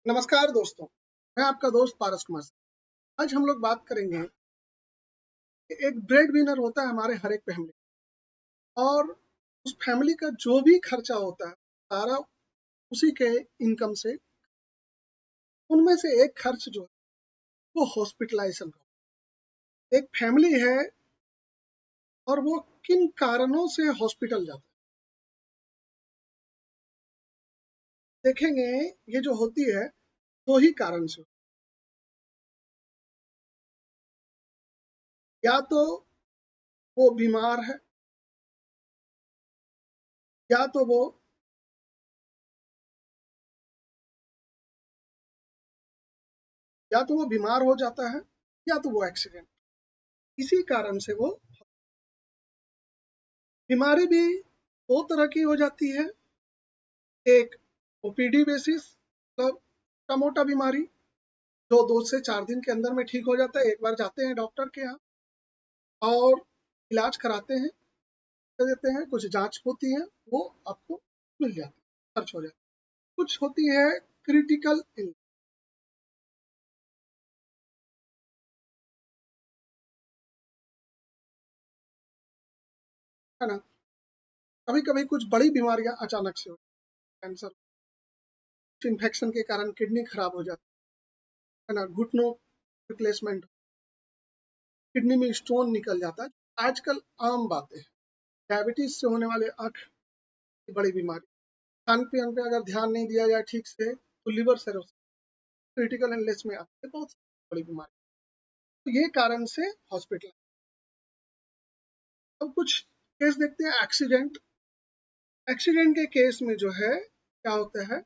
नमस्कार दोस्तों, मैं आपका दोस्त पारस कुमार। आज हम लोग बात करेंगे कि एक ब्रेड विनर होता है हमारे हर एक फैमिली, और उस फैमिली का जो भी खर्चा होता है सारा उसी के इनकम से। उनमें से एक खर्च जो है वो हॉस्पिटलाइजेशन का। एक फैमिली है और वो किन कारणों से हॉस्पिटल जाता है देखेंगे। ये जो होती है दो ही कारण से, या तो वो बीमार है, या तो वो बीमार हो जाता है, या तो वो एक्सीडेंट। इसी कारण से वो बीमारी भी दो तरह की हो जाती है। एक ओपीडी बेसिस, मतलब छोटा मोटा बीमारी जो 2 से 4 दिन के अंदर में ठीक हो जाता है। एक बार जाते हैं डॉक्टर के यहाँ और इलाज कराते हैं, कर देते हैं, कुछ जांच होती है, वो आपको मिल जाती है, खर्च हो जाता है। कुछ होती है क्रिटिकल इल, है ना। कभी कभी कुछ बड़ी बीमारियां अचानक से होती है, कैंसर, इन्फेक्शन के कारण किडनी खराब हो जाती है ना, घुटनों रिप्लेसमेंट, किडनी में स्टोन निकल जाता है। आजकल आम बातें हैं। डायबिटीज से होने वाले आंख की बड़ी बीमारी, खान पान पे अगर ध्यान नहीं दिया जाए ठीक से तो लिवर सिरोसिस, क्रिटिकल इलनेस में आती है, बहुत बड़ी बीमारी। तो ये कारण से हॉस्पिटल। अब कुछ केस देखते हैं एक्सीडेंट। एक्सीडेंट के केस में जो है क्या होता है,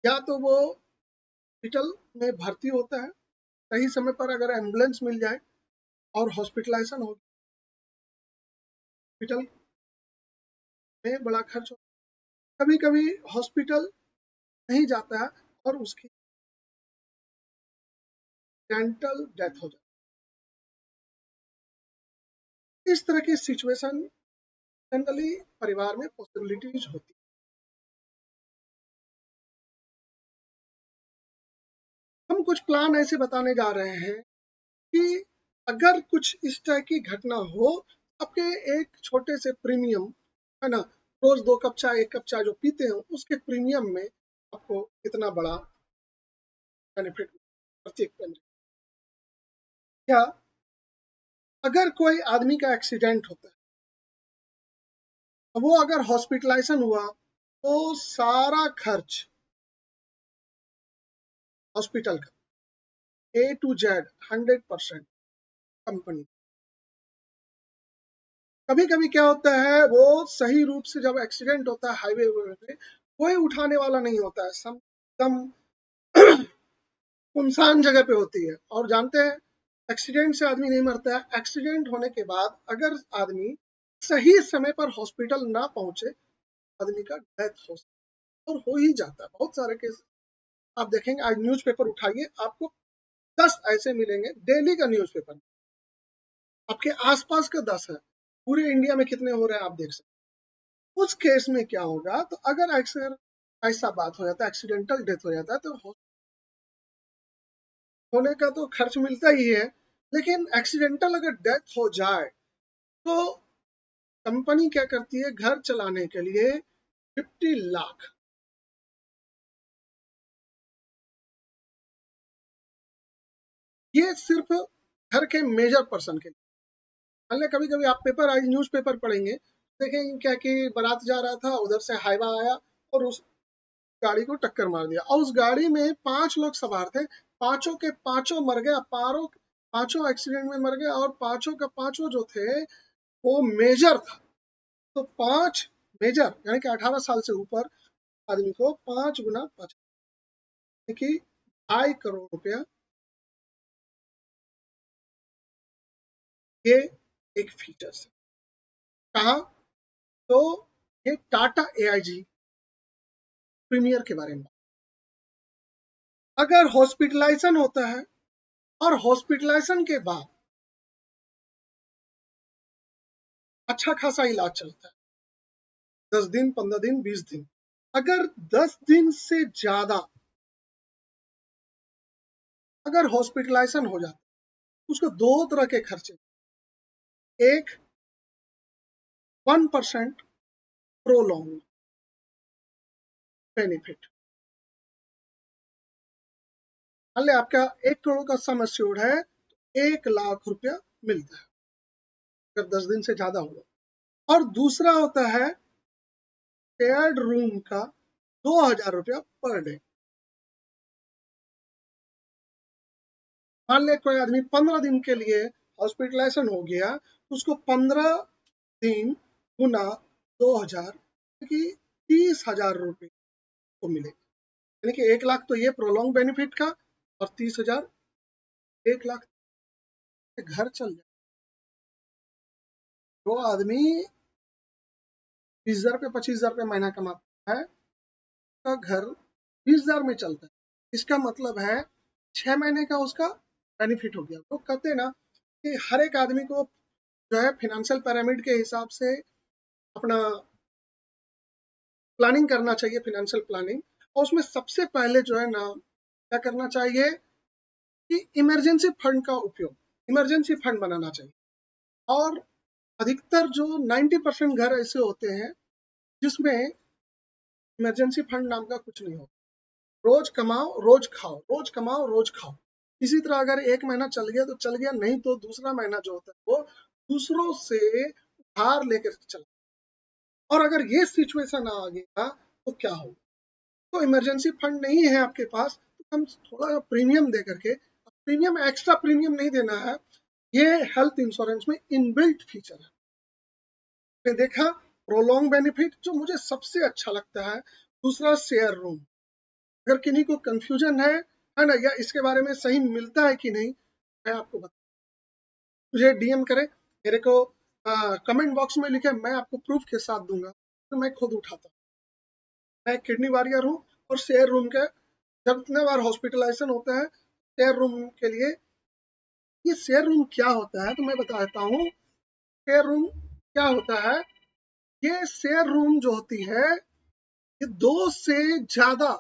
या तो वो हॉस्पिटल में भर्ती होता है, सही समय पर अगर एम्बुलेंस मिल जाए और हॉस्पिटलाइजेशन हो, हॉस्पिटल में बड़ा खर्च हो। कभी कभी हॉस्पिटल नहीं जाता है और उसकी डेंटल डेथ हो जाती है। इस तरह की सिचुएशन जनरली परिवार में पॉसिबिलिटीज होती है। हम कुछ प्लान ऐसे बताने जा रहे हैं कि अगर कुछ इस तरह की घटना हो, आपके एक छोटे से प्रीमियम, है ना, रोज 2 कप चाय 1 कप चाय जो पीते हैं उसके प्रीमियम में आपको कितना बड़ा बेनिफिट प्रत्येक पेन। या अगर कोई आदमी का एक्सीडेंट होता है, वो अगर हॉस्पिटलाइजेशन हुआ तो सारा खर्च हॉस्पिटल का A to Z 100% कंपनी। कभी कभी क्या होता है, वो सही रूप से जब एक्सीडेंट होता है हाईवे पे, कोई उठाने वाला नहीं होता है, सब एकदम सुनसान जगह पे होती है। और जानते हैं एक्सीडेंट से आदमी नहीं मरता है, एक्सीडेंट होने के बाद अगर आदमी सही समय पर हॉस्पिटल ना पहुंचे, आदमी का डेथ हो सकता है, और हो ही जाता है। बहुत सारे केस आप देखेंगे, आज न्यूज़पेपर उठाइए, आपको 10 ऐसे मिलेंगे डेली का न्यूज़पेपर। आपके आसपास का 10 है, पूरे इंडिया में कितने हो रहे हैं आप देख सकते हैं। उस केस में क्या होगा, तो अगर अक्सर ऐसा बात हो जाता है, एक्सीडेंटल डेथ हो जाता है, तो होने का तो खर्च मिलता ही है, लेकिन एक्सीडेंटल अगर डेथ हो जाए तो कंपनी क्या करती है, घर चलाने के लिए 50 लाख, ये सिर्फ घर के मेजर पर्सन के लिए। मान कभी कभी आप पेपर, आज न्यूज पेपर पढ़ेंगे, देखेंगे क्या कि बारात जा रहा था, उधर से हाईवा आया और उस गाड़ी को टक्कर मार दिया, और उस गाड़ी में 5 लोग सवार थे, पांचों के पांचों मर गए, पारों पांचों एक्सीडेंट में मर गए, और पांचों का पांचों जो थे वो मेजर था। तो 5 मेजर यानी कि 18 साल से ऊपर आदमी को 5 गुना 5, यानी कि 2.5 करोड़ रुपया, ये एक फीचर्स है। कहा, तो ये टाटा AIG प्रीमियर के बारे में। अगर हॉस्पिटलाइजेशन होता है और हॉस्पिटलाइजेशन के बाद अच्छा खासा इलाज चलता है, 10 दिन 15 दिन 20 दिन, अगर 10 दिन से ज्यादा अगर हॉस्पिटलाइजेशन हो जाता है उसको दो तरह के खर्चे, एक 1% प्रोलॉन्ग बेनिफिट। मान लिया आपका 1 करोड़ का सम एश्योर्ड है तो 1 लाख रुपया मिलता है अगर 10 दिन से ज्यादा होगा। और दूसरा होता है शेयर्ड रूम का 2,000 रुपया पर डे। मान लिया कोई आदमी 15 दिन के लिए हॉस्पिटलाइजेशन हो गया तो उसको 15 दिन गुना 2,000 कि 30,000 रुपये को मिलेगा। यानी कि 1 लाख तो ये प्रोलॉन्ग बेनिफिट का और 30,000 1 लाख से घर चल जाए। जो आदमी 20,000 रुपये 25,000 रुपये महीना कमाता है उसका घर 20,000 में चलता है। इसका मतलब है 6 महीने का उसका बेनिफिट हो गया। तो कहते हैं ना कि हर एक आदमी को जो है फिनेंशियल पिरामिड के हिसाब से अपना प्लानिंग करना चाहिए, फिनेंशियल प्लानिंग। और उसमें सबसे पहले जो है ना क्या करना चाहिए कि इमरजेंसी फंड का उपयोग, इमरजेंसी फंड बनाना चाहिए। और अधिकतर जो 90% घर ऐसे होते हैं जिसमें इमरजेंसी फंड नाम का कुछ नहीं होता। रोज कमाओ रोज खाओ, रोज कमाओ रोज खाओ। इसी तरह अगर 1 महीना चल गया तो चल गया, नहीं तो दूसरा महीना जो होता है वो दूसरों से उधार लेकर चला। और अगर ये सिचुएशन आ गया तो क्या होगा? तो इमरजेंसी फंड नहीं है आपके पास तो हम थोड़ा प्रीमियम दे करके, प्रीमियम एक्स्ट्रा प्रीमियम नहीं देना है, ये हेल्थ इंश्योरेंस में इनबिल्ट फीचर है। मैंने देखा प्रोलॉन्ग बेनिफिट जो मुझे सबसे अच्छा लगता है। दूसरा शेयर रूम। अगर किन्हीं को कंफ्यूजन है ना, या इसके बारे में सही मिलता है कि नहीं, मैं आपको बता, मुझे डीएम करें, मेरे को कमेंट बॉक्स में लिखे, मैं आपको प्रूफ के साथ दूंगा तो मैं खुद उठाता हूँ। मैं किडनी वॉरियर हूँ और शेयर रूम के जब इतने बार हॉस्पिटलाइजेशन होता है शेयर रूम के लिए। ये शेयर रूम क्या होता है तो मैं बता देता हूँ। शेयर रूम क्या होता है, ये शेयर रूम जो होती है ये 2 से ज्यादा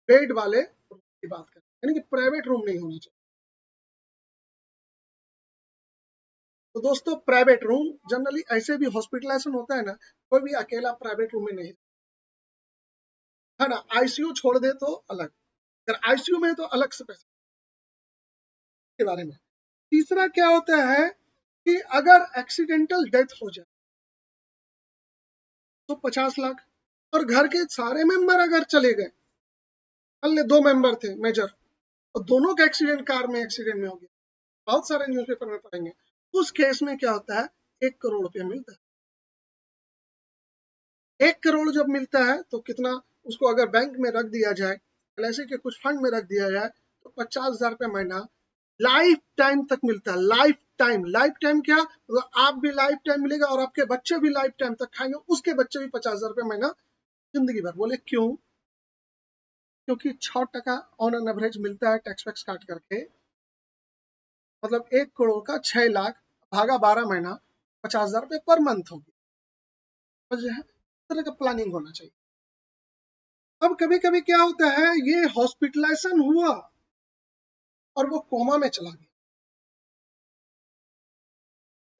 बेड वाले रूम की बात करते हैं, यानी कि प्राइवेट रूम नहीं होना चाहिए। तो दोस्तों प्राइवेट रूम जनरली ऐसे भी हॉस्पिटलाइजेशन होता है ना, कोई भी अकेला प्राइवेट रूम में नहीं है ना। आईसीयू छोड़ दे तो अलग, अगर आईसीयू में है तो अलग से पैसे के बारे में। तीसरा क्या होता है कि अगर एक्सीडेंटल डेथ हो जाए तो 50 लाख। और घर के सारे मेंबर अगर चले गए, मान ले 2 मेंबर थे मेजर और दोनों का एक्सीडेंट कार में एक्सीडेंट में हो गया, बहुत सारे न्यूज़पेपर में पढ़ेंगे, उस केस में क्या होता है 1 करोड़ रुपया मिलता है। 1 करोड़ जब मिलता है तो कितना, उसको अगर बैंक में रख दिया जाए, एलआईसी के कुछ फंड में रख दिया जाए तो 50,000 रुपया महीना लाइफ टाइम तक मिलता है। लाइफ टाइम, लाइफ टाइम क्या मतलब, आप भी लाइफ टाइम मिलेगा और आपके बच्चे भी लाइफ टाइम तक खाएंगे, उसके बच्चे भी 50,000 रुपया महीना जिंदगी भर। बोले क्यों? क्योंकि 6% ऑन एन एवरेज मिलता है टैक्स वैक्स काट करके। मतलब 1 करोड़ का 6 लाख भागा 12 महीना, 50,000 रुपये पर मंथ हो गया। इस तरह का प्लानिंग होना चाहिए। अब कभी कभी क्या होता है, ये हॉस्पिटलाइजेशन हुआ और वो कोमा में चला गया,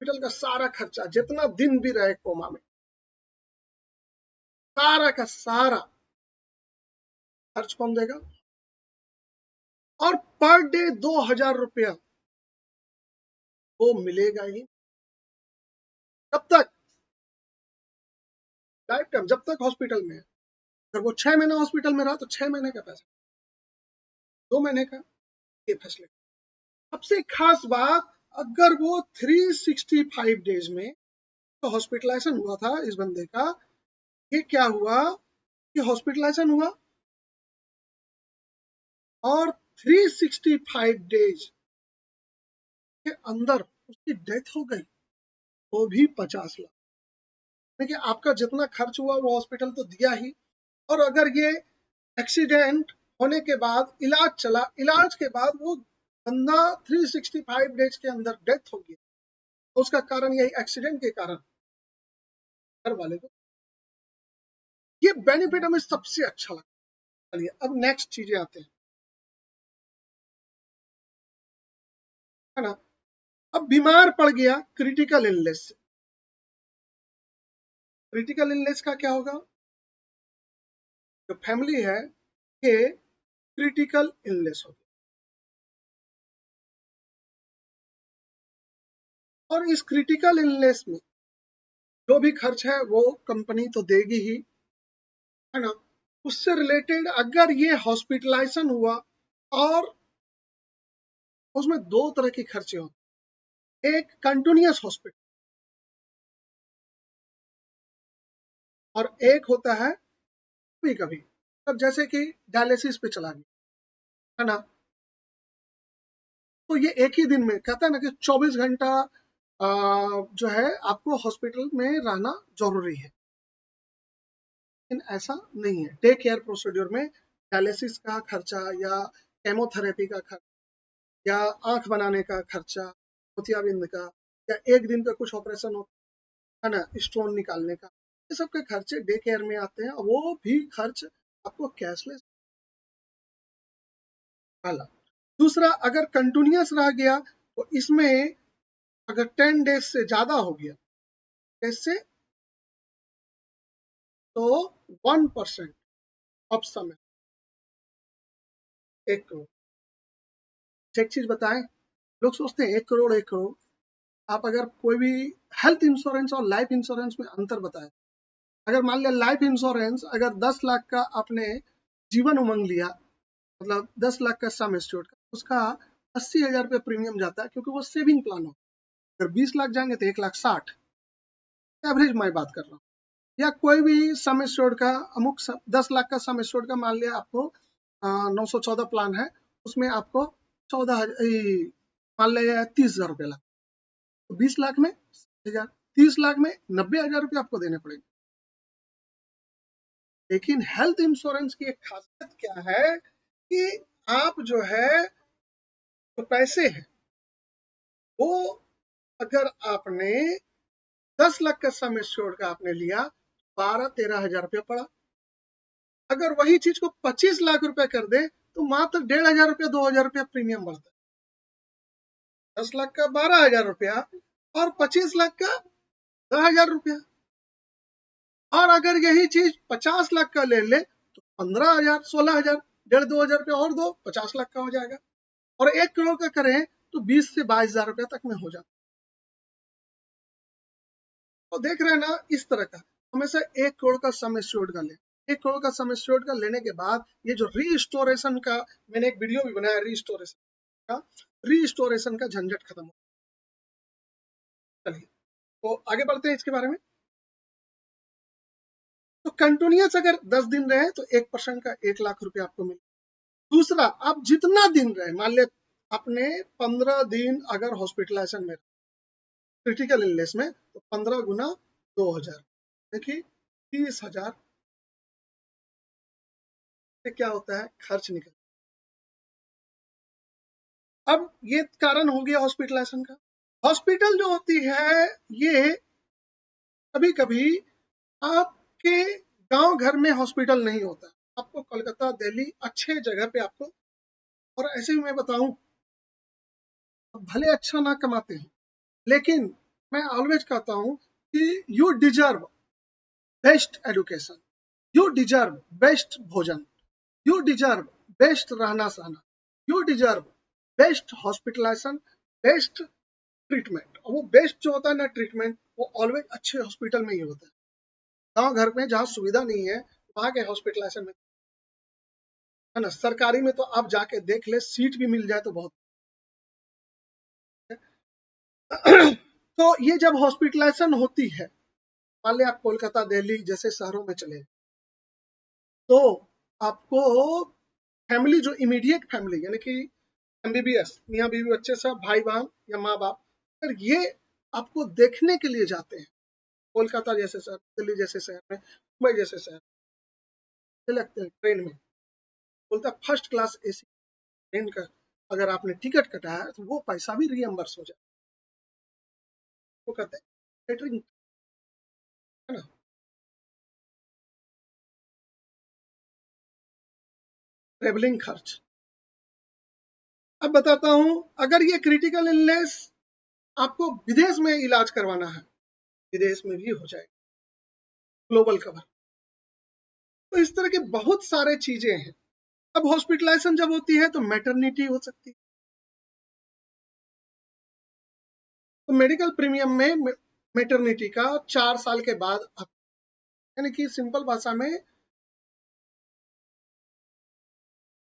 हॉस्पिटल का सारा खर्चा जितना दिन भी रहे कोमा में, सारा का सारा खर्च कौन देगा? और पर डे 2,000 रुपया वो मिलेगा ही कब तक? लाइफ टाइम, जब तक हॉस्पिटल में है। अगर वो 6 महीना हॉस्पिटल में रहा तो 6 महीने का पैसा, 2 महीने का, ये फैसले। सबसे खास बात, अगर वो 365 डेज में तो हॉस्पिटलाइजेशन हुआ था इस बंदे का, ये क्या हुआ कि हॉस्पिटलाइजेशन हुआ और 365 डेज के अंदर उसकी डेथ हो गई, वो भी 50 लाख। देखिए आपका जितना खर्च हुआ वो हॉस्पिटल तो दिया ही, और अगर ये एक्सीडेंट होने के बाद इलाज चला, इलाज के बाद वो बंदा 365 डेज के अंदर डेथ हो गया, तो उसका कारण यही एक्सीडेंट के कारण घर वाले को, ये बेनिफिट हमें सबसे अच्छा लगा। चलिए अब नेक्स्ट चीजें आते हैं। है ना। अब बीमार पड़ गया क्रिटिकल इलनेस से, क्रिटिकल इलनेस का क्या होगा, जो फैमिली है ये क्रिटिकल इलनेस होगी, और इस क्रिटिकल इलनेस में जो भी खर्च है वो कंपनी तो देगी ही, है ना। उससे रिलेटेड अगर ये हॉस्पिटलाइजेशन हुआ, और उसमें दो तरह के खर्चे होते हैं, एक कंटिन्यूअस हॉस्पिटल और एक होता है कभी कभी, अब जैसे कि डायलिसिस पे चला गया, है ना, तो ये एक ही दिन में कहता है ना कि 24 घंटा जो है आपको हॉस्पिटल में रहना जरूरी है, लेकिन ऐसा नहीं है। डे केयर प्रोसीड्यूर में डायलिसिस का खर्चा या केमोथेरेपी का खर्चा या आंख बनाने का खर्चा, मोतियाबिंद का, या एक दिन का कुछ ऑपरेशन होता है ना, स्टोन निकालने का, ये सब के खर्चे डे केयर में आते हैं, और वो भी खर्च आपको कैशलेस वाला। दूसरा, अगर कंटिन्यूअस रह गया तो इसमें अगर 10 डेज से ज्यादा हो गया, कैसे, तो 1% ऑफ समय, 1 करोड़। एक चीज बताएं, लोग सोचते हैं 1 करोड़ 1 करोड़, आप अगर कोई भी हेल्थ इंश्योरेंस और लाइफ इंश्योरेंस में अंतर बताएं, अगर मान लिया लाइफ इंश्योरेंस, अगर 10 लाख का आपने जीवन उमंग लिया, मतलब 10 लाख का सम एश्योर्ड का, उसका 80,000 रुपये प्रीमियम जाता है, क्योंकि वो सेविंग प्लान हो। अगर 20 लाख जाएंगे तो 1,60,000, एवरेज मैं बात कर रहा हूँ। या कोई भी सम एश्योर्ड का 10 लाख का सम एश्योर्ड का, मान लिया आपको 914 प्लान है, उसमें आपको 14,000, मान लिया 30,000 रुपये लगा, तो 20 लाख में 60,000, 30 लाख में 90,000 रुपये आपको देने पड़ेंगे। लेकिन हेल्थ इंश्योरेंस की एक खासियत क्या है कि आप जो है, जो पैसे हैं वो, अगर आपने 10 लाख का सम एश्योर्ड का आपने लिया, 12-13 हजार रुपया पड़ा। अगर वही चीज को 25 लाख रुपए कर दे तो मात्र 1,500 रुपया 2,000 रुपया प्रीमियम बढ़ता है। 10 लाख का 12,000 रुपया और 25 लाख का 10,000 रुपया। और अगर यही चीज 50 लाख का ले ले तो 15,000 16,000, 1,500 2,000 रुपया और दो, 50 लाख का हो जाएगा। और 1 करोड़ का करें तो 20 से 22 हजार रुपया तक में हो जाता है। तो देख रहे हैं ना, इस तरह का हमेशा 1 करोड़ का सम एश्योर्ड का ले, 1 करोड़ का सम एश्योर्ड का लेने के बाद ये जो रीस्टोरेशन का, मैंने एक वीडियो भी बनाया रीस्टोरेशन का, रीस्टोरेशन का झंझट खत्म हो। चलिए, तो आगे बढ़ते हैं इसके बारे में। तो कंटिन्यूअस अगर 10 दिन रहे तो 1% का 1 लाख रुपया आपको मिले। दूसरा, आप जितना दिन रहे, मान ले आपने 15 दिन अगर हॉस्पिटलाइजेशन में, क्रिटिकल इलनेस में, तो 15 गुना 2,000, देखिए 30,000 से क्या होता है, खर्च निकल। अब ये कारण हो गया हॉस्पिटलाइजेशन का। हॉस्पिटल जो होती है ये कभी कभी आपके गांव घर में हॉस्पिटल नहीं होता, आपको कोलकाता दिल्ली अच्छे जगह पे आपको, और ऐसे ही मैं बताऊं, भले अच्छा ना कमाते हैं, लेकिन मैं ऑलवेज कहता हूं कि you deserve best education, you deserve best भोजन, यू डिजर्व बेस्ट रहना सहना, you deserve best hospitalisation, best treatment. और वो बेस्ट जो होता है ना ट्रीटमेंट, वो ऑलवेज अच्छे हॉस्पिटल में ही होता है। गांव घर में जहाँ सुविधा नहीं है वहां के हॉस्पिटलाइजेशन में, है ना, सरकारी में तो आप जाके देख ले, सीट भी मिल जाए तो बहुत है। तो ये जब हॉस्पिटलाइजेशन होती है, मान लिया आप कोलकाता दिल्ली जैसे शहरों में चले, तो आपको फैमिली, जो इमीडिएट फैमिली यानी कि एमबीबीएस, मियाँ बीवी बच्चे सब, भाई बहन या माँ बाप, अगर ये आपको देखने के लिए जाते हैं कोलकाता जैसे शहर, दिल्ली जैसे शहर में, मुंबई जैसे शहर में, लगते हैं ट्रेन में, बोलता है फर्स्ट क्लास एसी ट्रेन का अगर आपने टिकट कटाया है तो वो पैसा भी रियम्बर्स हो जाए, वो कहते हैं कैटरिंग, है ना, ट्रेवलिंग खर्च। अब बताता हूं, अगर ये क्रिटिकल इलनेस आपको विदेश में इलाज करवाना है, विदेश में भी हो जाएगा, ग्लोबल कवर। तो इस तरह के बहुत सारे चीजें हैं। अब हॉस्पिटलाइजेशन जब होती है तो मैटरनिटी हो सकती है। तो मेडिकल प्रीमियम में मैटरनिटी का 4 साल के बाद, यानी कि सिंपल भाषा में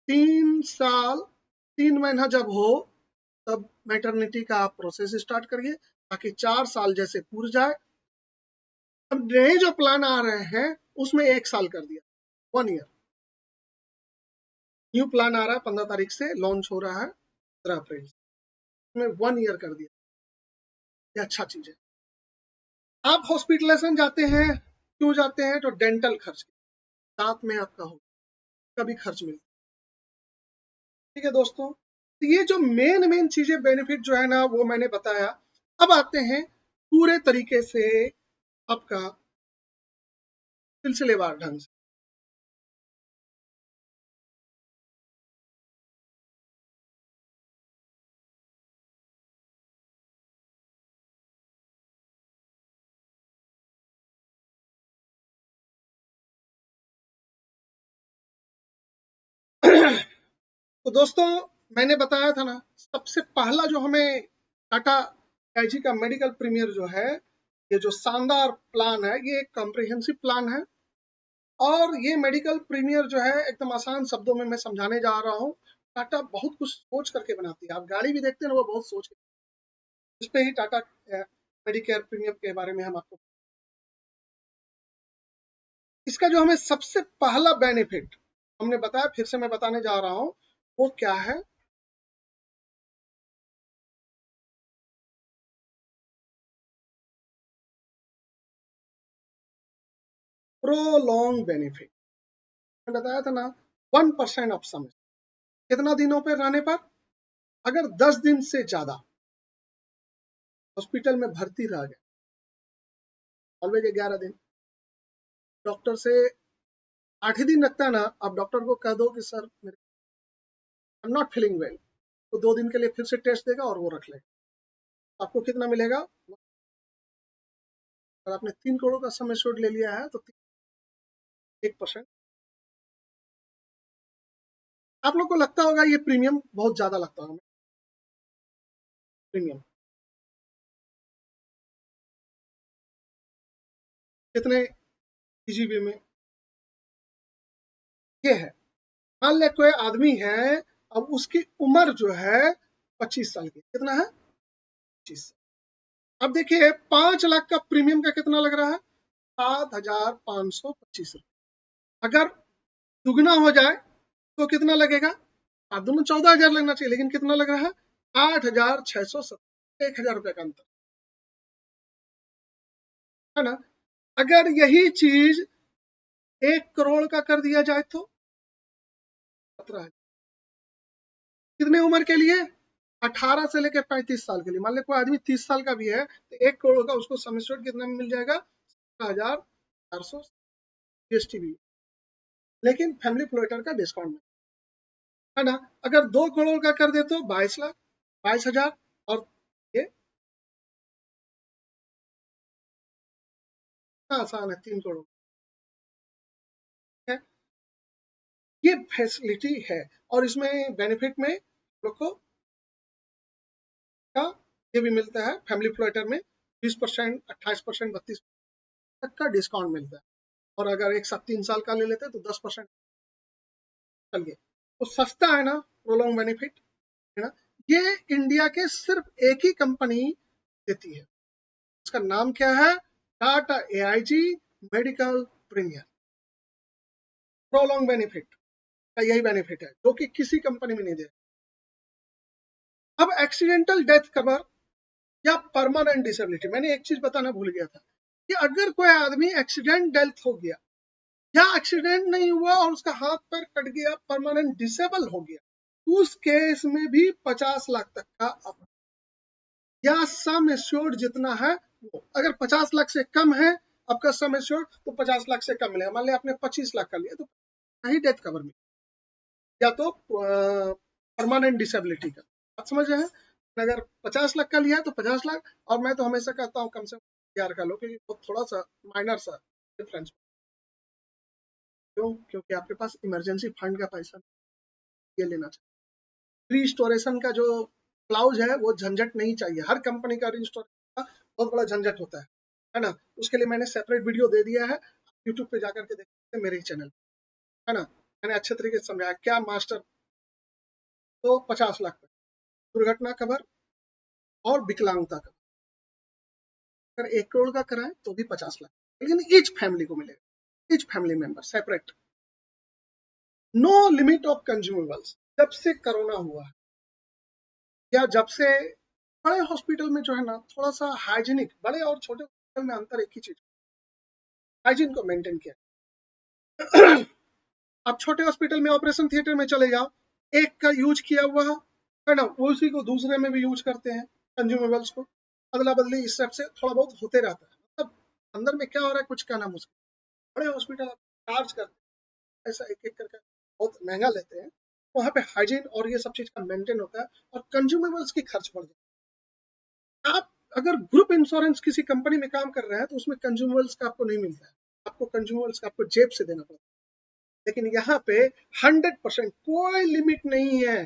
3 साल 3 महीना जब हो तब मैटरनिटी का आप प्रोसेस स्टार्ट करिए, ताकि 4 साल जैसे पूर जाए। अब नए जो प्लान आ रहे हैं उसमें 1 साल कर दिया, 1 ईयर। न्यू प्लान आ रहा है, 15 तारीख से लॉन्च हो रहा है, 15 अप्रैल में 1 ईयर कर दिया। ये अच्छा चीज है। आप हॉस्पिटलाइजेशन जाते हैं, क्यों जाते हैं? तो डेंटल खर्च साथ में आपका हो, कभी खर्च मिलता। ठीक है दोस्तों, तो ये जो मेन चीजें बेनिफिट जो है ना वो मैंने बताया। अब आते हैं पूरे तरीके से आपका सिलसिलेवार ढंग से। तो दोस्तों, मैंने बताया था ना, सबसे पहला जो हमें टाटा एआईजी का मेडिकल प्रीमियर जो है, ये जो शानदार प्लान है, ये एक कॉम्प्रिहेंसिव प्लान है। और ये मेडिकल प्रीमियर जो है एकदम आसान शब्दों में मैं समझाने जा रहा हूँ। टाटा बहुत कुछ सोच करके बनाती है। आप गाड़ी भी देखते हैं ना, वो बहुत सोच के, इस पे ही टाटा मेडिकेयर प्रीमियम के बारे में हम आपको, इसका जो हमें सबसे पहला बेनिफिट हमने बताया, फिर से मैं बताने जा रहा हूँ, वो क्या है? Prolong benefit. मैंने बताया था ना, 1% ऑफ समय, कितना दिनों पे रहने पर? अगर 10 दिन से ज्यादा हॉस्पिटल में भर्ती रह गए, ऑलवेज 11 दिन, डॉक्टर से 8 ही दिन रखता है ना, आप डॉक्टर को कह दो कि sir I am not feeling well, तो 2 दिन के लिए फिर से टेस्ट देगा और वो रख लेगा। आपको कितना मिलेगा? अगर आपने 3 करोड़ का समय शोध ले लिया है तो 1%। आप लोग को लगता होगा ये प्रीमियम बहुत ज्यादा लगता होगा, प्रीमियम कितने जीबी में ये है? मान ले कोई आदमी है, अब उसकी उम्र जो है 25 साल की, कितना है? 25। अब देखिए 5 लाख का प्रीमियम का कितना लग रहा है? 7,525 रुपये। अगर दुगना हो जाए तो कितना लगेगा? आप दोनों 14,000 लगना चाहिए, लेकिन कितना लग रहा है? 8,670, 1,000 रुपये का अंतर है ना। अगर यही चीज 1 करोड़ का कर दिया जाए तो 17, कितने उम्र के लिए? 18 से लेकर 35 साल के लिए। मान ले कोई आदमी 30 साल का भी है तो 1 करोड़ का उसको सम एश्योर्ड कितना में मिल जाएगा? 17,400 जीएसटी भी, लेकिन फैमिली फ्लोटर का डिस्काउंट है ना। अगर 2 करोड़ का कर दे तो 22 लाख, 22,000। और ये इतना आसान है, 3 करोड़ है। ये फैसिलिटी है। और इसमें बेनिफिट में लोग को का ये भी मिलता है, फैमिली फ्लोटर में 20%, 28%, 32 तक का डिस्काउंट मिलता है। और अगर एक साथ 3 साल का ले लेते हैं तो 10%। चलिए, तो सस्ता है ना प्रोलॉन्ग बेनिफिट, है ना। ये इंडिया के सिर्फ एक ही कंपनी देती है। उसका नाम क्या है? Tata AIG medical premier prolong benefit का यही बेनिफिट है, जो कि किसी कंपनी में नहीं दे। अब एक्सीडेंटल डेथ कवर या परमानेंट डिसेबिलिटी, मैंने एक चीज बताना भूल गया था, कि अगर कोई आदमी एक्सीडेंट डेथ हो गया, या एक्सीडेंट नहीं हुआ और उसका हाथ पैर कट गया, परमानेंट डिसेबल हो गया, उस केस में भी 50 लाख तक का या सम एश्योर्ड जितना है वो। अगर 50 लाख से कम है आपका सम एश्योर्ड, तो 50 लाख से कम मिलेगा। मान लिया आपने 25 लाख का लिया तो ही डेथ कवर में, या तो परमानेंट डिसेबिलिटी का। बात समझ रहे हैं? अगर 50 लाख का लिया है तो 50 लाख, और मैं तो हमेशा कहता हूँ कम से कम यार का लो, क्योंकि वो थोड़ा सा माइनर सा डिफरेंस। क्यों? क्योंकि आपके पास इमरजेंसी फंड का पैसा ये लेना चाहिए। रिस्टोरेशन का जो क्लाउज है वो झंझट नहीं चाहिए। हर कंपनी का रिस्टोरेशन का बहुत बड़ा झंझट होता है ना। उसके लिए मैंने सेपरेट वीडियो दे दिया है, यूट्यूब पे जाकर के देख सकते हैं मेरे ही चैनल, है ना। मैंने अच्छे तरीके से समझाया क्या मास्टर। तो 50 लाख दुर्घटना कवर और विकलांगता कवर। अगर 1 करोड़ का कराएं तो भी 50 लाख, लेकिन ईच फैमिली को मिलेगा, each family member separate. No limit of consumables. जब से कोरोना हुआ है या जब से बड़े हॉस्पिटल में जो है ना थोड़ा सा हाइजीनिक, बड़े और छोटे हॉस्पिटल में अंतर एक ही चीज, हाइजीन को मेंटेन किया। अब छोटे हॉस्पिटल में ऑपरेशन थिएटर में चले जाओ, एक का यूज किया हुआ है ना, वो उसी को दूसरे में भी यूज करते हैं कंज्यूमेबल्स को, अदला बदली इस टाइप से थोड़ा बहुत होते रहता है। मतलब अंदर में क्या हो रहा है कुछ कहना मुश्किल। बड़े हॉस्पिटल चार्ज करते हैं ऐसा एक एक करके, बहुत महंगा लेते हैं। वहाँ पे हाइजीन और ये सब चीज का मेंटेन होता है और कंज्यूमेबल्स की खर्च बढ़ जाती है। आप अगर ग्रुप इंश्योरेंस किसी कंपनी में काम कर रहे हैं तो उसमें कंज्यूमेबल्स का आपको नहीं मिलता है, आपको कंज्यूमेबल्स का आपको जेब से देना पड़ता है। लेकिन यहाँ पे 100% कोई लिमिट नहीं है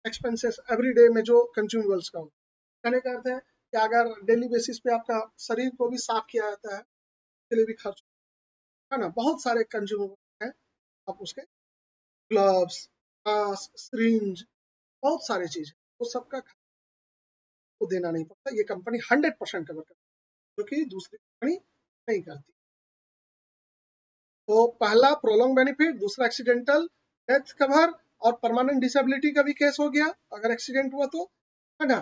एक्सपेंसेस एवरीडे में जो कंज्यूमेबल्स का हो। कहने का अर्थ है कि अगर डेली बेसिस पे आपका शरीर को भी साफ किया जाता है, उसके लिए भी खर्च है ना। बहुत सारे कंज्यूमेबल हैं, आप उसके ग्लव्स, मास्क, सिरिंज, बहुत सारी चीज वो सबका को देना नहीं पड़ता। ये कंपनी 100% कवर करती है, जो कि दूसरी कंपनी नहीं करती। तो पहला प्रोलॉन्ग बेनिफिट, दूसरा एक्सीडेंटल डेथ कवर और परमानेंट डिसेबिलिटी का भी केस हो गया अगर एक्सीडेंट हुआ तो, है ना।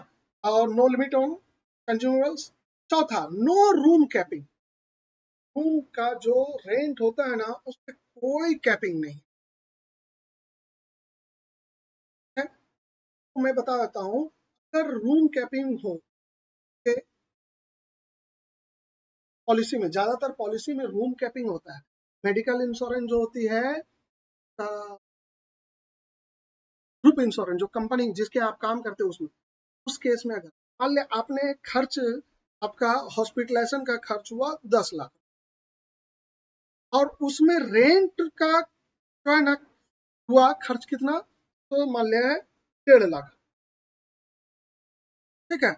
और नो लिमिट ऑन कंज्यूमेबल्स। चौथा, नो रूम कैपिंग। रूम का जो रेंट होता है ना उस पर कोई कैपिंग नहीं है। तो मैं बता देता हूँ, अगर रूम कैपिंग हो पॉलिसी में, ज्यादातर पॉलिसी में रूम कैपिंग होता है। मेडिकल इंश्योरेंस जो होती है, ग्रुप इंश्योरेंस जो कंपनी जिसके आप काम करते हो उसमें, उस केस में अगर मान लिया आपने खर्च, आपका हॉस्पिटलाइजेशन का खर्च हुआ 10 लाख, और उसमें रेंट का जो है ना हुआ खर्च कितना, तो मान लिया है 1.5 लाख, ठीक है।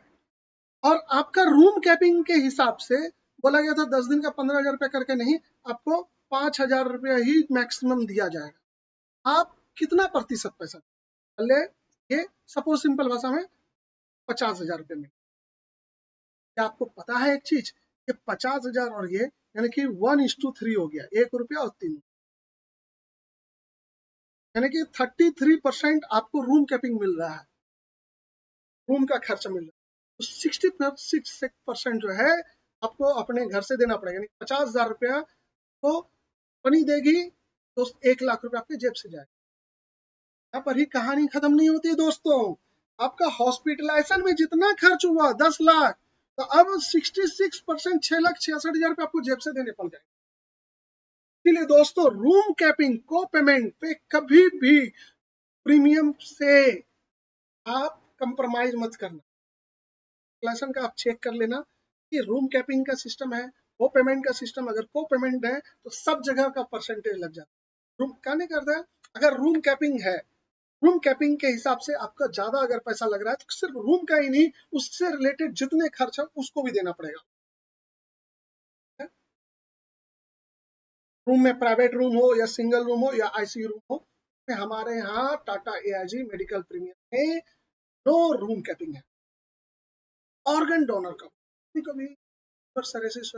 और आपका रूम कैपिंग के हिसाब से बोला गया था 10 दिन का 15,000 रुपया करके, नहीं, आपको 5,000 रुपया ही मैक्सिमम दिया जाएगा। आप कितना प्रतिशत पैसा, मान ले ये सपोज सिंपल भाषा में 50,000 रुपये में। क्या आपको पता है एक चीज, ये 50,000 और ये यानी कि 1:3 हो गया, 1 रुपया और 3, यानी कि 33% आपको रूम कैपिंग मिल रहा है, रूम का खर्चा मिल रहा है। तो 66% जो है आपको अपने घर से देना पड़ेगा, यानी 50,000 रुपया तो बनी देगी, तो 1 लाख रुपया आपके जेब से जाएगा। यहाँ पर ही कहानी खत्म नहीं होती दोस्तों। आपका हॉस्पिटलाइजेशन में जितना खर्च हुआ 10 लाख, तो अब 66%, 6,66,000 रुपये आपको जेब से देने पड़ जाएंगे। इसलिए दोस्तों रूम कैपिंग को पेमेंट पे कभी भी प्रीमियम से आप कंप्रोमाइज मत करना। क्लासन का आप चेक कर लेना कि रूम कैपिंग का सिस्टम है, को पेमेंट का सिस्टम, अगर को पेमेंट है तो सब जगह का परसेंटेज लग जाता है। रूम कहने का अर्थ है, अगर रूम कैपिंग है, रूम कैपिंग के हिसाब से आपका ज्यादा अगर पैसा लग रहा है तो सिर्फ रूम का ही नहीं, उससे रिलेटेड जितने खर्च है उसको भी देना पड़ेगा। रूम में प्राइवेट रूम हो या सिंगल रूम हो या आईसीयू रूम हो, हमारे यहाँ टाटा एआईजी मेडिकल प्रीमियम में नो रूम कैपिंग है। ऑर्गन डोनर का कभी कभी सर्विसेज,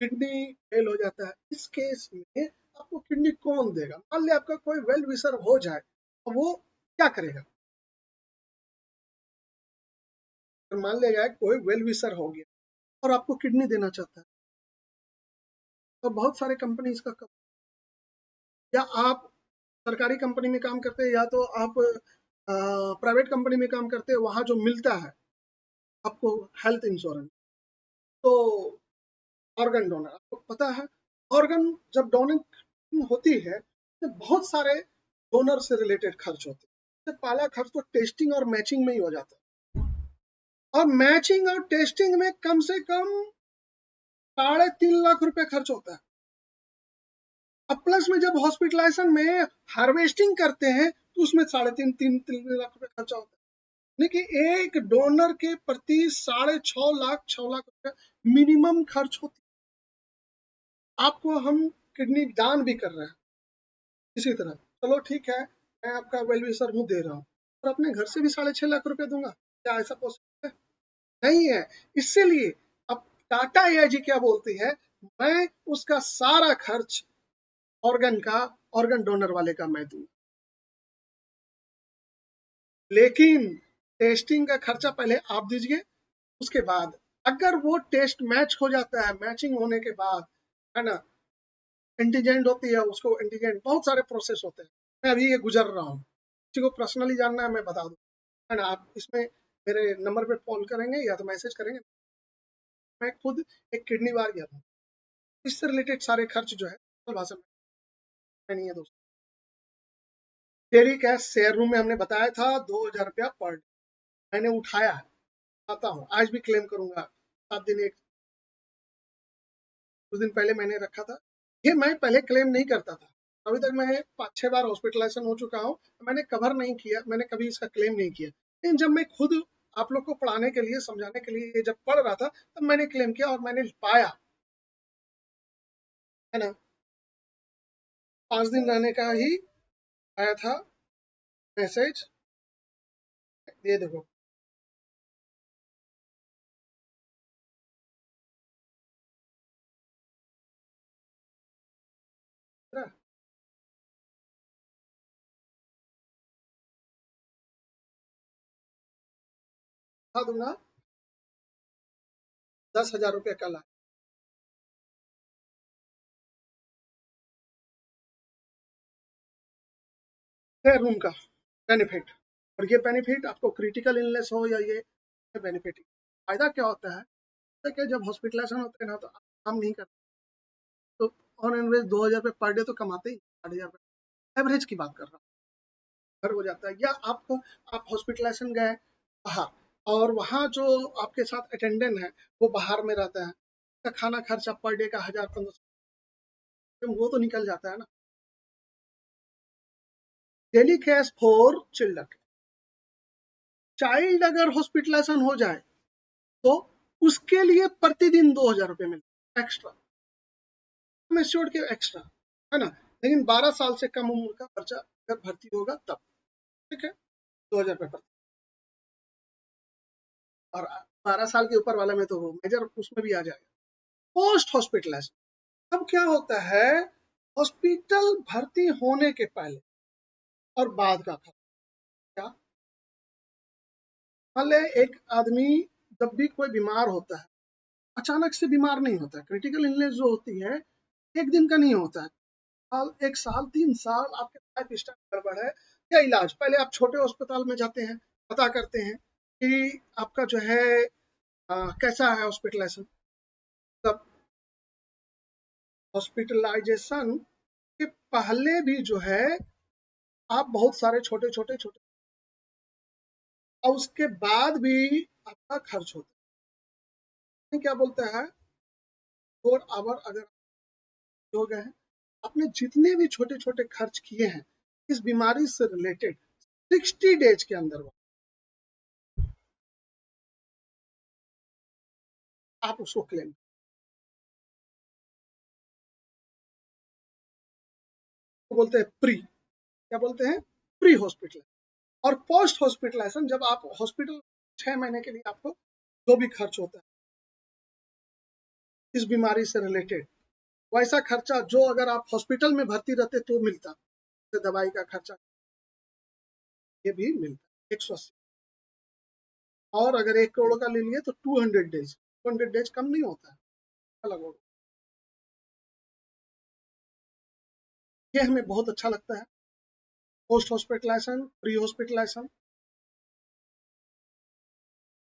किडनी फेल हो जाता है, इस केस में आपको किडनी कौन देगा? मान लिया आपका कोई वेल विशर हो जाए तो वो क्या करेगा? तो मान लिया जाए कोई वेल विशर हो गया और आपको किडनी देना चाहता है, तो बहुत सारे कंपनी इसका या आप सरकारी कंपनी में काम करते हैं या तो आप प्राइवेट कंपनी में काम करते हैं, वहां जो मिलता है आपको हेल्थ इंश्योरेंस, तो ऑर्गन डोनर आपको पता है, ऑर्गन जब डोनेट होती है तो बहुत सारे डोनर से रिलेटेड खर्च होते हैं। सबसे पहला खर्च तो टेस्टिंग और मैचिंग में ही हो जाता है, और मैचिंग और टेस्टिंग में कम से कम 3.5 लाख रुपए खर्च होता है। अब प्लस में जब हॉस्पिटलाइजेशन में हार्वेस्टिंग करते हैं तो उसमें 3.5 लाख रुपए खर्चा होता है। यानी कि एक डोनर के प्रति 6.5 लाख 6 लाख रुपए मिनिमम खर्च होती है। आपको हम किडनी दान भी कर रहे हैं इसी तरह, चलो ठीक है, मैं आपका वेल विशर हूँ, दे रहा हूँ, और अपने घर से भी 6.5 लाख रुपए दूंगा, क्या ऐसा पॉसिबल है? नहीं है। इसीलिए अब टाटा एआईजी क्या बोलती है, मैं उसका सारा खर्च ऑर्गन का, ऑर्गन डोनर वाले का मैं दूंगा, लेकिन टेस्टिंग का खर्चा पहले आप दीजिए, उसके बाद अगर वो टेस्ट मैच हो जाता है, मैचिंग होने के बाद, है ना, एंटीजेंट होती है, उसको एंटीजेंट, बहुत सारे प्रोसेस होते हैं, मैं अभी ये गुजर रहा हूँ, किसी को पर्सनली जानना है मैं बता दूँ, है ना, आप इसमें मेरे नंबर पे कॉल करेंगे या तो मैसेज करेंगे, मैं खुद एक किडनी बार गया था, इससे रिलेटेड सारे खर्च जो है भाषा में नहीं है दोस्तों। डेली कैश शेयर रूम में हमने बताया था 2,000 रुपया पर डे, मैंने उठाया है, आता हूँ आज भी क्लेम करूंगा, 7 दिन, एक कुछ दिन पहले मैंने रखा था, ये मैं पहले क्लेम नहीं करता था, अभी तक मैं 5-6 बार हॉस्पिटलाइजेशन हो चुका हूँ, मैंने कवर नहीं किया, मैंने कभी इसका क्लेम नहीं किया, लेकिन जब मैं खुद आप लोग को पढ़ाने के लिए, समझाने के लिए जब पढ़ रहा था, तब मैंने क्लेम किया और मैंने पाया, है ना, 5 दिन रहने का ही आया था मैसेज, ये देखो, बता दूंगा, 10,000 रुपये कल आया रूम का बेनिफिट, और ये बेनिफिट आपको क्रिटिकल इलनेस हो या ये बेनिफिट, फायदा क्या होता है कि जब हॉस्पिटलाइजेशन होते हैं ना, तो आप काम नहीं करते, तो ऑन एवरेज 2,000 रुपये पर डे तो कमाते ही, 8,000 एवरेज की बात कर रहा हूँ, घर हो जाता है, या आपको, आप हॉस्पिटलाइजेशन गए बाहर, और वहाँ जो आपके साथ अटेंडेंट है वो बाहर में रहता है, का खाना खर्चा पर डे का 1,000-1,500, वो तो निकल जाता है ना। Daily cash for children, child अगर हॉस्पिटलाइजेशन हो जाए तो उसके लिए प्रतिदिन 2,000 रुपये मिलते एक्स्ट्रा, मेच्योर्ड के एक्स्ट्रा, है ना, लेकिन 12 साल से कम उम्र का बच्चा अगर भर्ती होगा तब, ठीक है, 2,000 रुपये, और 12 साल के ऊपर वाला में तो वो मेजर उसमें भी आ जाएगा। पोस्ट हॉस्पिटलाइजेशन, अब क्या होता है, हॉस्पिटल भर्ती होने के पहले और बाद का खर्च क्या, मान ले एक आदमी जब भी कोई बीमार होता है, अचानक से बीमार नहीं होता है, क्रिटिकल इलनेस जो होती है एक दिन का नहीं होता है, साल, 1 साल, 3 साल आपके लाइफ स्टाइल गड़बड़ है, क्या इलाज, पहले आप छोटे अस्पताल में जाते हैं, पता करते हैं कि आपका जो है कैसा है हॉस्पिटलाइजेशन, तब हॉस्पिटलाइजेशन के पहले भी जो है आप बहुत सारे छोटे छोटे छोटे, और उसके बाद भी आपका खर्च होता है, क्या बोलते हैं, 4 आवर अगर हो गए हैं, आपने जितने भी छोटे छोटे खर्च किए हैं इस बीमारी से रिलेटेड, 60 डेज के अंदर आप उसको क्लेम, तो बोलते हैं प्री, क्या बोलते हैं, प्री हॉस्पिटल, और पोस्ट हॉस्पिटलाइजेशन जब आप हॉस्पिटल 6 महीने के लिए आपको जो भी खर्च होता है इस बीमारी से रिलेटेड, वैसा खर्चा जो अगर आप हॉस्पिटल में भर्ती रहते तो मिलता, तो दवाई का खर्चा ये भी मिलता 180, और अगर 1 करोड़ का ले लिए तो 200 डेज, 200 डेज कम नहीं होता है, अलग होगा, ये हमें बहुत अच्छा लगता है, पोस्ट हॉस्पिटलाइजेशन, प्री हॉस्पिटलाइजेशन।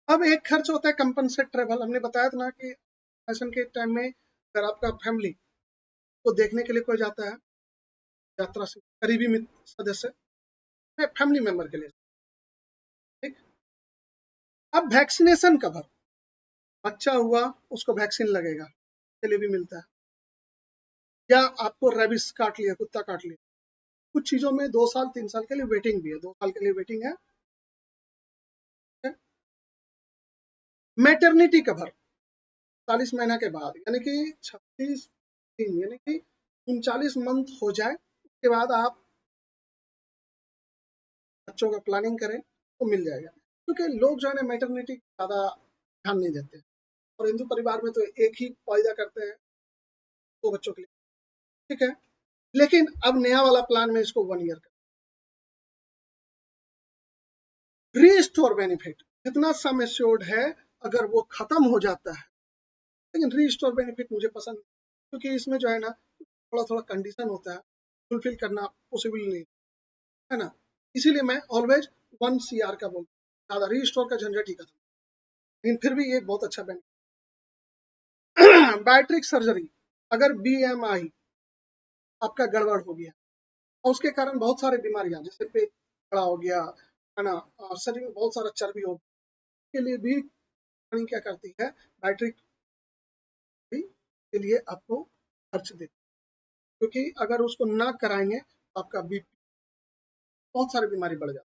अब एक खर्च होता है कंपनसेट ट्रेवल, हमने बताया था ना कि ऑपरेशन के टाइम में अगर आपका फैमिली को देखने के लिए कोई जाता है, यात्रा से करीबी मित्र सदस्य, फैमिली मेंबर के लिए। ठीक। अब वैक्सीनेशन कवर, बच्चा हुआ उसको वैक्सीन लगेगा, के लिए भी मिलता है, या आपको रेबिस काट लिया, कुत्ता काट लिया, कुछ चीजों में 2 साल 3 साल के लिए वेटिंग भी है, 2 साल के लिए वेटिंग है। मैटरनिटी कवर 40 महीना के बाद, यानी कि 36 दिन, यानी कि 39 मंथ हो जाए उसके बाद आप बच्चों का प्लानिंग करें तो मिल जाएगा। क्योंकि लोग जो है ना मैटरनिटी ज्यादा ध्यान नहीं देते, और हिंदू परिवार में तो एक ही पैदा करते हैं 2 बच्चों के लिए। ठीक है, लेकिन अब नया वाला प्लान में इसको 1 ईयर का रीस्टोर बेनिफिट, जितना सम एश्योर्ड है अगर वो खत्म हो जाता है, लेकिन रीस्टोर बेनिफिट मुझे पसंद, क्योंकि इसमें जो है ना थोड़ा थोड़ा कंडीशन होता है, फुलफिल करना पॉसिबल नहीं है ना, इसीलिए मैं ऑलवेज 1 CR का बोलता हूँ, ज्यादा रीस्टोर का झंझट ही खत्म, लेकिन फिर भी ये बहुत अच्छा बेनिफिट। बैट्रिक सर्जरी, अगर BMI आपका गड़बड़ हो गया और उसके कारण बहुत सारी बीमारियां जैसे पेट बड़ा हो गया है ना, और शरीर में बहुत सारा चर्बी हो, के लिए भी क्या करती है, बैटरी के लिए आपको खर्च देती है, क्योंकि अगर उसको ना कराएंगे तो आपका BP, बहुत सारी बीमारी बढ़ जाती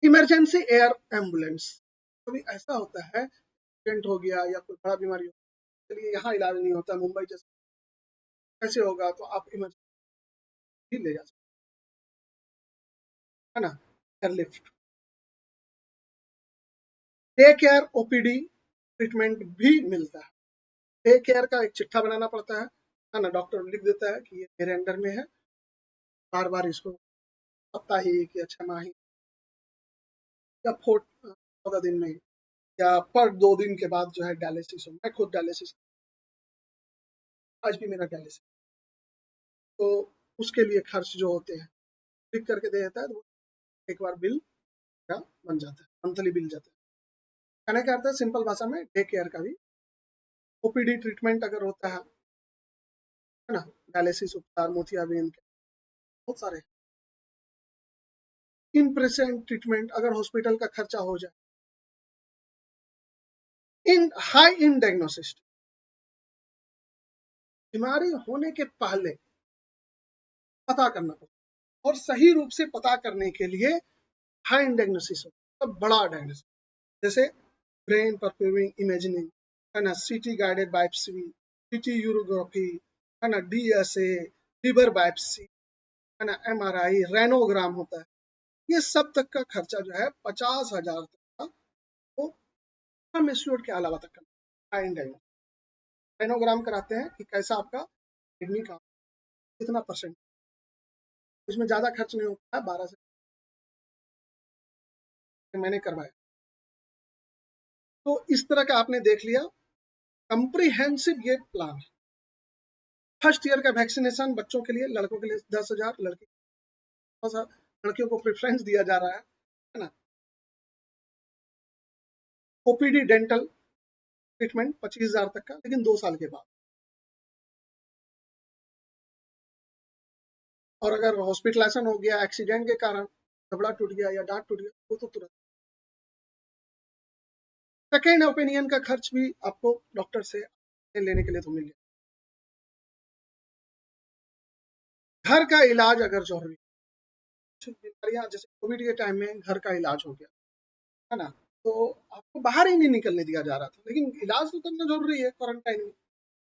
है। इमरजेंसी एयर एम्बुलेंस, कभी ऐसा होता है एक्सीडेंट हो गया या कोई बड़ा बीमारी हो, चलिए यहाँ इलाज नहीं होता, मुंबई जैसे ऐसे होगा तो आप इमरजेंसी ले जा सकते है ना, airlift. Day care OPD treatment भी मिलता है, डे केयर का एक चिट्ठा बनाना पड़ता है ना, डॉक्टर लिख देता है कि ये मेरे अंडर में है, बार बार इसको साप्ताहिक या 6 माही या 14 दिन में या पर 2 दिन के बाद जो है डायलिसिस हो। मैं खुद डायलिसिस, आज भी मेरा डायलिसिस, तो उसके लिए खर्च जो होते हैं लिख करके दे देता है, तो एक बार बिल का बन जाता है, मंथली बिल जाता है। कहने का अर्थ है सिंपल भाषा में, डे केयर का भी OPD ट्रीटमेंट अगर होता है ना, डायलिसिस उपचार, मोतियाबिंद के बहुत सारे इन पेशेंट ट्रीटमेंट, अगर हॉस्पिटल का खर्चा हो जाए, इन हाई इन डायग्नोसिस, बीमारी होने के पहले पता करना पड़ता, और सही रूप से पता करने के लिए हाई इन डायग्नोसिस होता है, बड़ा डायग्नोसिस, जैसे ब्रेन परफ्यूमिंग इमेजिंग है ना, CT guided biopsy, CT urography है ना, DSA, लिवर बायोप्सी है ना, MRI, रेनोग्राम होता है, ये सब तक का खर्चा जो है 50,000 तक का, वो सम एश्योर्ड के अलावा तक का हाई इन डायग्नोसिस। रेनोग्राम कराते हैं कि कैसा आपका किडनी का कितना परसेंट, इसमें ज्यादा खर्च नहीं होता है, 12 से मैंने करवाया। तो इस तरह का आपने देख लिया कंप्रीहेंसिव ये प्लान। फर्स्ट ईयर का वैक्सीनेशन बच्चों के लिए, लड़कों के लिए 10,000, लड़कियों को प्रेफरेंस दिया जा रहा है ना। OPD डेंटल ट्रीटमेंट 25,000 तक का, लेकिन 2 साल के बाद, और अगर हॉस्पिटलाइजेशन हो गया एक्सीडेंट के कारण, कपड़ा टूट गया या दांत टूट गया, वो तो तुरंत। सेकेंड ओपिनियन का खर्च भी आपको डॉक्टर से लेने के लिए तो मिल गया। घर का इलाज अगर जरूरी, कुछ बीमारियां जैसे कोविड के टाइम में घर का इलाज हो गया है ना, तो आपको बाहर ही नहीं निकलने दिया जा रहा था, लेकिन इलाज तो करना जरूरी है क्वारंटाइन में।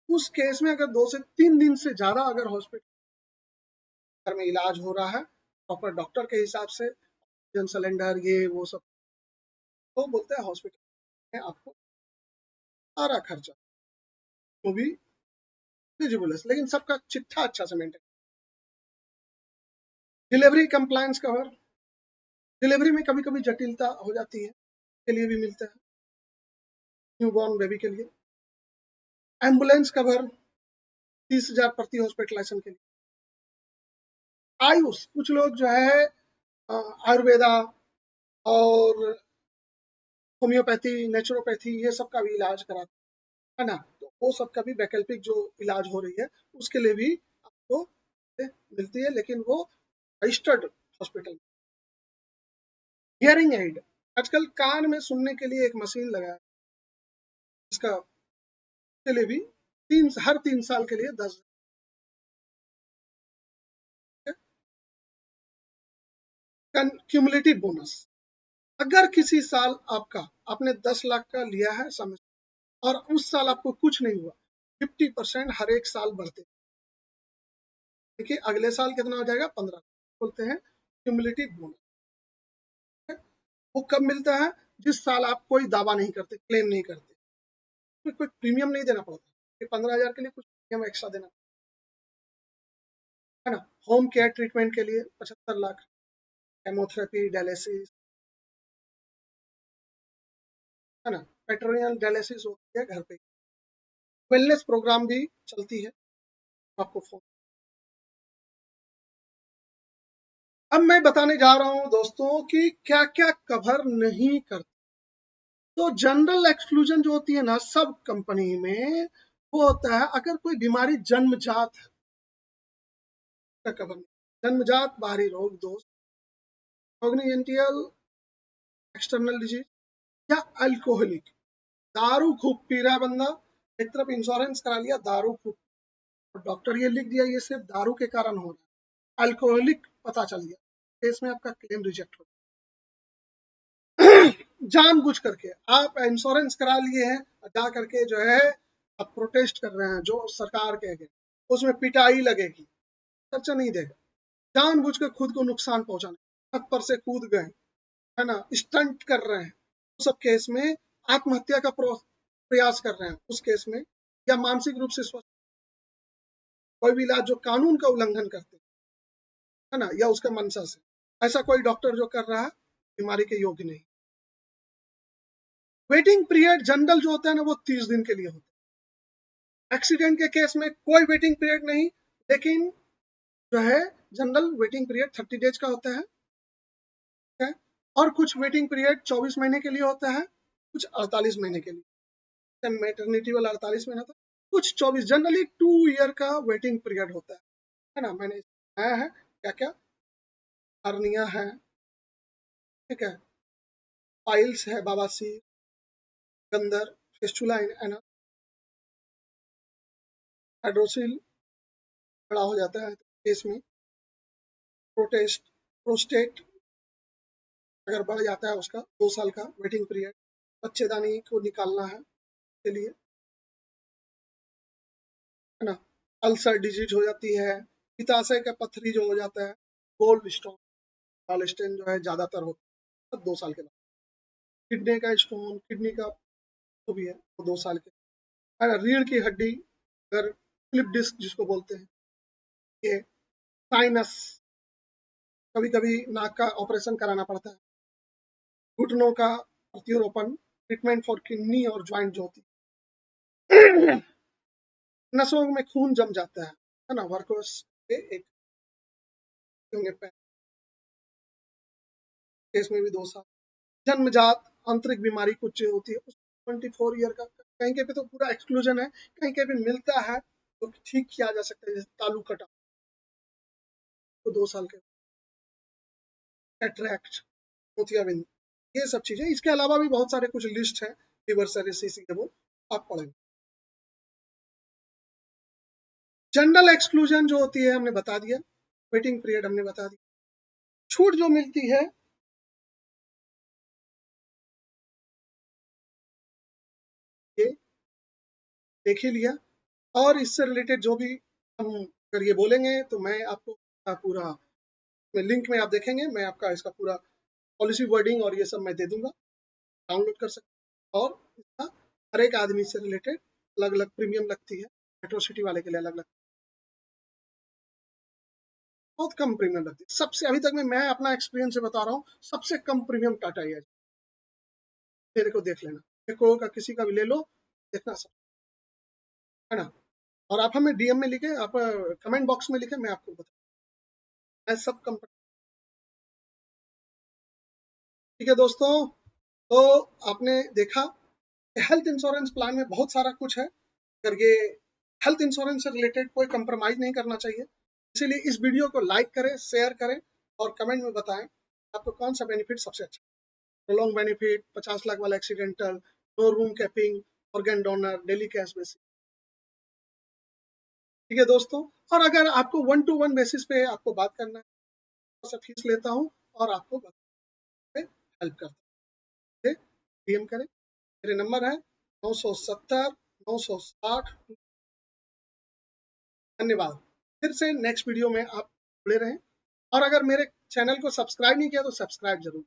उस केस में अगर 2 से 3 दिन से ज्यादा अगर हॉस्पिटल में इलाज हो रहा है प्रॉपर डॉक्टर के हिसाब से, ऑक्सीजन सिलेंडर ये वो सब, तो बोलते हैं हॉस्पिटल में आपको सारा खर्चा वो भी एलिजिबल है, लेकिन सबका चिट्ठा अच्छा से maintain. Delivery compliance cover, delivery में कभी कभी जटिलता हो जाती है, के लिए भी मिलता है, न्यूबॉर्न बेबी के लिए। एम्बुलेंस कवर 30,000 प्रति हॉस्पिटलाइजेशन के लिए। आयुष, कुछ लोग जो है आयुर्वेदा और होम्योपैथी, नेचुरोपैथी ये सब का भी इलाज कराते है ना, तो वो सब का भी वैकल्पिक जो इलाज हो रही है उसके लिए भी आपको मिलती है, लेकिन वो रजिस्टर्ड हॉस्पिटल। हियरिंग एड, आजकल कान में सुनने के लिए एक मशीन लगा है, इसका के लिए भी हर 3 साल के लिए 10। क्यूमुलेटिव बोनस, अगर किसी साल आपने 10 लाख का लिया है समय और उस साल आपको कुछ नहीं हुआ, 50% हर एक साल बढ़ते। देखिए अगले साल कितना हो जाएगा, 15 बोलते हैं क्यूमुलेटिव बोनस। वो कब मिलता है, जिस साल आप कोई दावा नहीं करते, क्लेम नहीं करते, तो कोई प्रीमियम नहीं देना पड़ता। 15,000 के लिए कुछ प्रीमियम एक्स्ट्रा देना है ना। होम केयर ट्रीटमेंट के लिए 75 लाख, केमोथेरेपी, डायलिसिस है ना, पेट्रोनियल डायलिसिस होती है घर पे। वेलनेस प्रोग्राम भी चलती है, आपको फोन। अब मैं बताने जा रहा हूं दोस्तों कि क्या क्या कवर नहीं करते। तो जनरल एक्सक्लूजन जो होती है ना सब कंपनी में, वो होता है अगर कोई बीमारी जन्मजात है का कवर नहीं। जन्मजात बाहरी रोग दोस्त, कॉग्निजेंटियल एक्सटर्नल डिजीज या अल्कोहलिक, दारू खूब पी रहा है बंदा, एक तरफ इंश्योरेंस करा लिया, दारू खूब, और डॉक्टर ये लिख दिया ये सिर्फ दारू के कारण हो रहा है, अल्कोहलिक पता चल गया, केस में आपका क्लेम रिजेक्ट हो। जानबूझ करके आप इंश्योरेंस करा लिए हैं, जा करके जो है आप प्रोटेस्ट कर रहे हैं जो सरकार कहेगी, उसमें पिटाई लगेगी, खर्चा नहीं देगा, जानबूझ के खुद को नुकसान पहुंचाना, छत पर से कूद गए है ना, स्टंट कर रहे हैं, उस सब केस में आत्महत्या का प्रयास कर रहे हैं, उस केस में, या मानसिक रूप से स्वस्थ, कोई भी इलाज जो कानून का उल्लंघन करते है ना, या उसका मंशा से, ऐसा कोई डॉक्टर जो कर रहा है बीमारी के योग्य नहीं। वेटिंग पीरियड जनरल जो होता है ना वो 30 दिन के लिए होता है। एक्सीडेंट के केस में कोई वेटिंग पीरियड नहीं, लेकिन जो है जनरल वेटिंग पीरियड 30 डेज का होता है। और कुछ वेटिंग पीरियड 24 महीने के लिए होता है, कुछ 48 महीने के लिए, मैटरनिटी वाला 48 महीना था, कुछ 24, जनरली 2 ईयर का वेटिंग पीरियड होता है ना। मैंने आया है क्या क्या, हर्निया है, ठीक है, पाइल्स है, बवासीर, गंदर, फिस्टुला एना, हाइड्रोसिल बड़ा हो जाता है केस में, प्रोस्टेट अगर बढ़ जाता है उसका 2 साल का वेटिंग पीरियड, बच्चेदानी को निकालना है के लिए है ना, अल्सर डिजीज हो जाती है, पित्ताशय का पथरी जो हो जाता है, गोल्ड स्टोन, गॉल स्टोन जो है ज्यादातर होता है 2 साल के बाद, किडनी का स्टोन, किडनी का जो भी है वो 2 साल के है ना, रीढ़ की हड्डी अगर स्लिप डिस्क जिसको बोलते हैं, ये साइनस, कभी कभी नाक का ऑपरेशन कराना पड़ता है, घुटनों का प्रत्यारोपण, ट्रीटमेंट फॉर किडनी और ज्वाइंट जो होती है, नसों में खून जम जाता है ना, वर्कोस के एक केस में भी 2 साल, जन्मजात आंतरिक बीमारी कुछ होती है 24 ईयर का, कहीं कहीं पे तो पूरा एक्सक्लूजन है, कहीं कहीं पे मिलता है तो ठीक किया जा सकता है, जैसे तालू कटा तो 2 साल के, कैटरैक्ट, मोतियाबिंद, ये सब चीजें, इसके अलावा भी बहुत सारे कुछ लिस्ट है, रिवर्सरेसिस के वो आप पढ़ेंगे। जनरल एक्सक्लूजन जो होती है हमने बता दिया, वेटिंग पीरियड हमने बता दिया, छूट जो मिलती है ये देख ही लिया, और इससे रिलेटेड जो भी हम अगर ये बोलेंगे तो मैं आपको पूरा लिंक में आप देखेंगे, मैं आपका इसका पूरा पॉलिसी वर्डिंग और ये सब मैं दे दूंगा, डाउनलोड कर सकते, और इसका हर एक आदमी से रिलेटेड अलग अलग प्रीमियम लगती है, मेट्रो सिटी वाले के लिए अलग अलग, बहुत कम प्रीमियम लगती है सबसे, अभी तक में मैं अपना एक्सपीरियंस से बता रहा हूँ, सबसे कम प्रीमियम टाटा ही है, मेरे को देख लेना, देखो का किसी का भी ले लो, देखना सब है ना, और आप हमें डीएम में लिखे, आप कमेंट बॉक्स में लिखे, मैं आपको बता, मैं सब कंपनी। ठीक है दोस्तों, तो आपने देखा हेल्थ इंश्योरेंस प्लान में बहुत सारा कुछ है, अगर ये हेल्थ इंश्योरेंस से रिलेटेड कोई कंप्रोमाइज नहीं करना चाहिए, इसीलिए इस वीडियो को लाइक करें, शेयर करें और कमेंट में बताएं आपको कौन सा बेनिफिट सबसे अच्छा, प्रोलॉन्ग बेनिफिट, 50 लाख वाला accidental, no room capping, organ donor, daily cash basis. ठीक है दोस्तों, और अगर आपको 1 to 1 बेसिस पे आपको बात करना है, तो फीस लेता हूँ और आपको हेल्प करता हूँ। डीएम करें, मेरे नंबर है 970 960। धन्यवाद। फिर से नेक्स्ट वीडियो में आप जुड़े रहें, और अगर मेरे चैनल को सब्सक्राइब नहीं किया तो सब्सक्राइब जरूर।